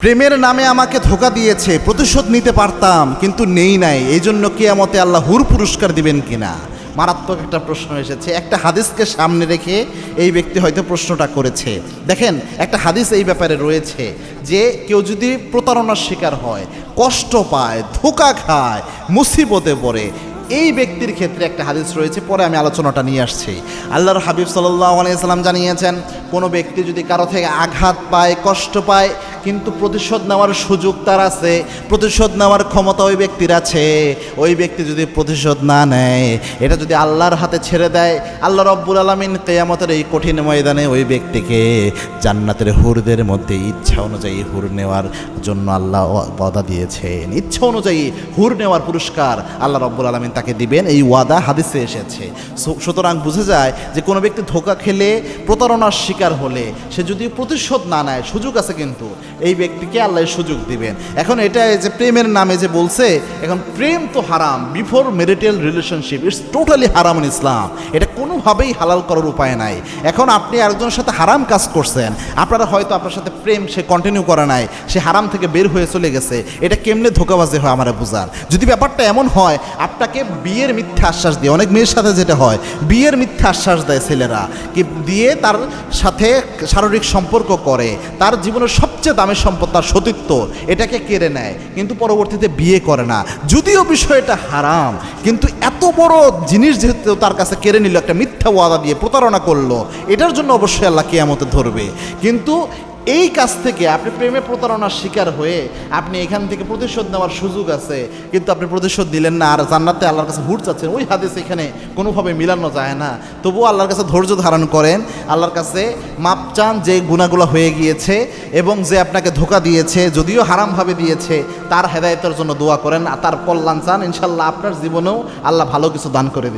প্রেমের নামে আমাকে ধোঁকা দিয়েছে, প্রতিশোধ নিতে পারতাম কিন্তু নেই নাই, এই জন্য কিয়ামতে আল্লাহ হুর পুরস্কার দিবেন কিনা। মারাত্মক একটা প্রশ্ন এসেছে, একটা হাদিসকে সামনে রেখে এই ব্যক্তি হয়তো প্রশ্নটা করেছে। দেখেন, একটা হাদিস এই ব্যাপারে রয়েছে যে কেউ যদি প্রতারণার শিকার হয়, কষ্ট পায়, ধোঁকা খায়, মুসিবতে পড়ে, এই ব্যক্তির ক্ষেত্রে একটা হাদিস রয়েছে, পরে আমি আলোচনাটা নিয়ে আসছি। আল্লাহর হাবিব সাল্লাল্লাহু আলাইহি সাল্লাম জানিয়েছেন, কোনো ব্যক্তি যদি কারো থেকে আঘাত পায়, কষ্ট পায়, কিন্তু প্রতিশোধ নেওয়ার সুযোগ তার আছে, প্রতিশোধ নেওয়ার ক্ষমতা ওই ব্যক্তির আছে, ওই ব্যক্তি যদি প্রতিশোধ না নেয়, এটা যদি আল্লাহর হাতে ছেড়ে দেয়, আল্লাহ রব্বুল আলামিন কিয়ামতের এই কঠিন ময়দানে ওই ব্যক্তিকে জান্নাতের হুরদের মধ্যে ইচ্ছা অনুযায়ী হুর নেওয়ার জন্য আল্লাহ ওয়াদা দিয়েছেন। ইচ্ছা অনুযায়ী হুর নেওয়ার পুরস্কার আল্লাহ রব্বুল আলামিন তাকে দিবেন, এই ওয়াদা হাদিসে এসেছে। সুতরাং বোঝা যায় যে কোনো ব্যক্তি ধোঁকা খেলে, প্রতারণার শিকার হলে, সে যদি প্রতিশোধ না নেয়, সুযোগ আছে, কিন্তু এই ব্যক্তিকে আল্লাহ সুযোগ দিবেন। এখন এটা যে প্রেমের নামে যে বলছে, এখন প্রেম তো হারাম, before marital relationship it's totally হারাম ইন ইসলাম, এটা কোনোভাবেই হালাল করার উপায় নাই। এখন আপনি একজনের সাথে হারাম কাজ করছেন, আপনারা হয়তো আপনার সাথে প্রেম সে কন্টিনিউ করা নাই, সে হারাম থেকে বের হয়ে চলে গেছে, এটা কেমনে ধোঁকাবাজি হয় আমার বুঝার। যদি ব্যাপারটা এমন হয়, আপনাকে বিয়ের মিথ্যা আশ্বাস দিয়ে, অনেক মেয়ের সাথে যেটা হয়, বিয়ের মিথ্যা আশ্বাস দেয় ছেলেরা, কি দিয়ে তার সাথে শারীরিক সম্পর্ক করে, তার জীবনের সবচেয়ে দামের সম্পদ তার সতীত্ব, এটাকে কেড়ে নেয়, কিন্তু পরবর্তীতে বিয়ে করে না। যদিও বিষয়টা হারাম, কিন্তু এত বড় জিনিস যেহেতু তার কাছে কেড়ে নিল, একটা মিথ্যা ওয়াদা দিয়ে প্রতারণা করলো, এটার জন্য অবশ্যই আল্লাহ কিয়ামতে ধরবে। কিন্তু এই কাজ থেকে আপনি প্রেমে প্রতারণার শিকার হয়ে আপনি এখান থেকে প্রতিশোধ নেওয়ার সুযোগ আছে, কিন্তু আপনি প্রতিশোধ দিলেন না, আর জান্নাতে আল্লাহর কাছে হুর চাচ্ছেন, ওই হাদিস এখানে কোনোভাবে মিলানো যায় না। তবুও আল্লাহর কাছে ধৈর্য ধারণ করেন, আল্লাহর কাছে মাপ চান যে গুনাহগুলো হয়ে গিয়েছে, এবং যে আপনাকে ধোঁকা দিয়েছে, যদিও হারামভাবে দিয়েছে, তার হেদায়েতের জন্য দোয়া করেন, তার কল্যাণ চান, ইনশাল্লাহ আপনার জীবনেও আল্লাহ ভালো কিছু দান করে দেবেন।